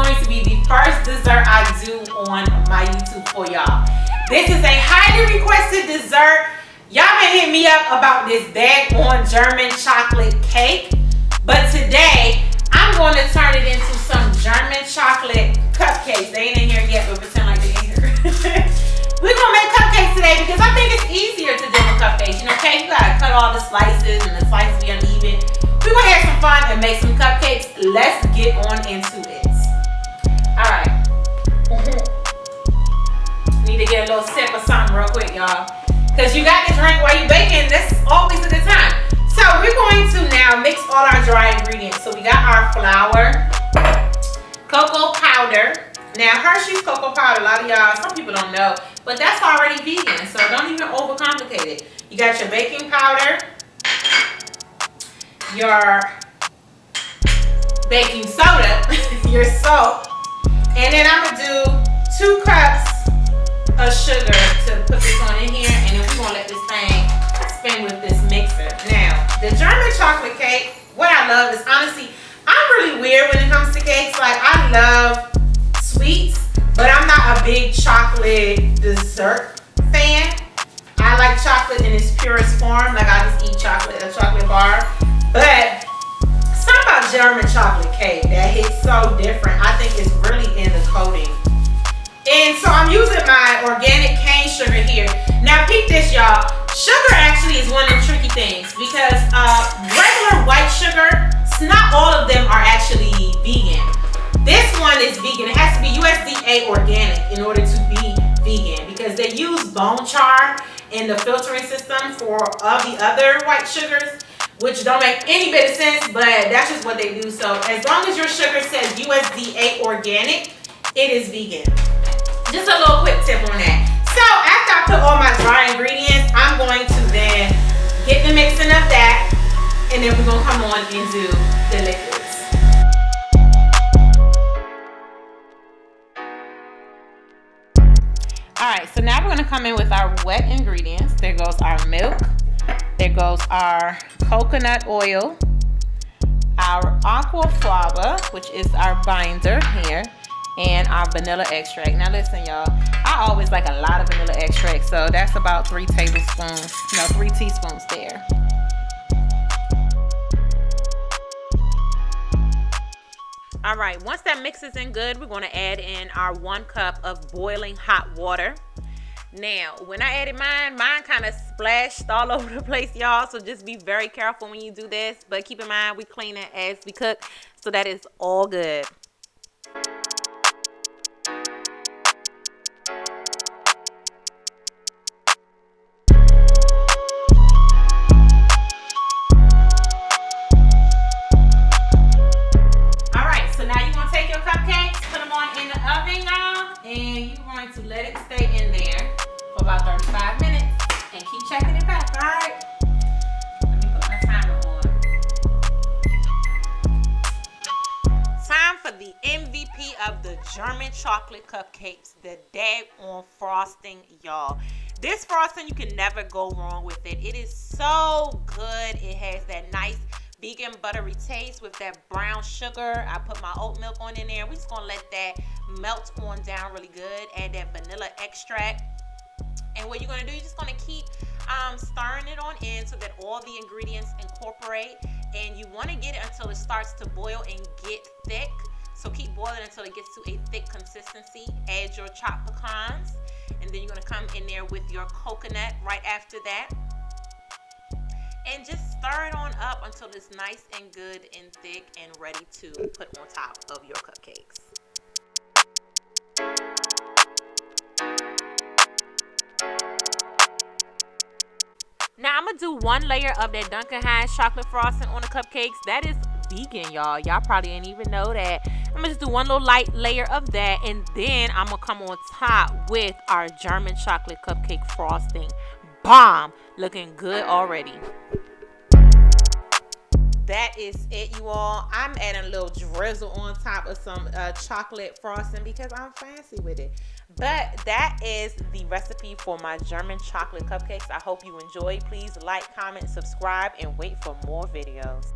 going to be the first dessert I do on my YouTube for y'all. This is a highly requested dessert. Y'all been hitting me up about this daggone German chocolate cake, but today I'm going to turn it into some German chocolate cupcakes. They ain't in here yet, but pretend like they ain't here. We're gonna make cupcakes today because I think it's easier to do with cupcakes. You know, okay, you gotta cut all the slices and the slices be uneven. We're gonna have some fun and make some cupcakes. Let's get on into it. All right. Need to get a little sip of something real quick, y'all. Because you got to drink while you baking. That's always a good time. So we're going to now mix all our dry ingredients. So we got our flour, cocoa powder. Now Hershey's cocoa powder, a lot of y'all, some people don't know, but that's already vegan, so don't even overcomplicate it. You got your baking powder, your baking soda, your salt, and then I'm gonna do 2 cups of sugar to put this on in here, and then we're gonna let this thing spin with this mixer. Now, the German chocolate cake, what I love is, honestly, I'm really weird when it comes to cakes. Like, I love sweets, but I'm not a big chocolate dessert fan. I like chocolate in its purest form. Like, I just eat chocolate, a chocolate bar. But something about German chocolate cake that hits so different. I think it's really in the coating. And so I'm using my organic cane sugar here. Now peep this, y'all. Sugar actually is one of the tricky things because regular white sugar, not all of them are actually vegan. This one is vegan. It has to be USDA organic in order to be vegan because they use bone char in the filtering system for all the other white sugars, which don't make any bit of sense, but that's just what they do. So as long as your sugar says USDA organic, it is vegan. Just a little quick tip on that. So after I put all my dry ingredients, I'm going to then get the mixing of that, and then we're gonna come on and do the liquids. All right, so now we're gonna come in with our wet ingredients. There goes our milk. There goes our coconut oil, our aquafaba, which is our binder here, and our vanilla extract. Now listen, y'all, I always like a lot of vanilla extract, so that's about 3 tablespoons, no, 3 teaspoons there. All right, once that mix is in good, we're gonna add in our 1 cup of boiling hot water. Now, when I added mine kind of splashed all over the place, y'all, so just be very careful when you do this, but keep in mind we clean it as we cook, so that is all good. And you're going to let it stay in there for about 35 minutes and keep checking it back, all right? Let me put my timer on. Time for the MVP of the German chocolate cupcakes, the daggone frosting, y'all. This frosting, you can never go wrong with it. It is so good. It has that nice vegan buttery taste with that brown sugar. I put my oat milk on in there. We're just gonna let that melt on down really good. Add that vanilla extract. And what you're gonna do, you're just gonna keep stirring it on in so that all the ingredients incorporate. And you wanna get it until it starts to boil and get thick. So keep boiling until it gets to a thick consistency. Add your chopped pecans. And then you're gonna come in there with your coconut right after that. And just stir it on up until it's nice and good and thick and ready to put on top of your cupcakes. Now I'm gonna do 1 layer of that Dunan Hines chocolate frosting on the cupcakes. That is vegan, y'all. Y'all probably didn't even know that. I'm gonna just do 1 little light layer of that, and then I'm gonna come on top with our German chocolate cupcake frosting. Bomb! Looking good already. That is it, you all. I'm adding a little drizzle on top of some chocolate frosting because I'm fancy with it. But that is the recipe for my German chocolate cupcakes. I hope you enjoyed. Please like, comment, subscribe, and wait for more videos.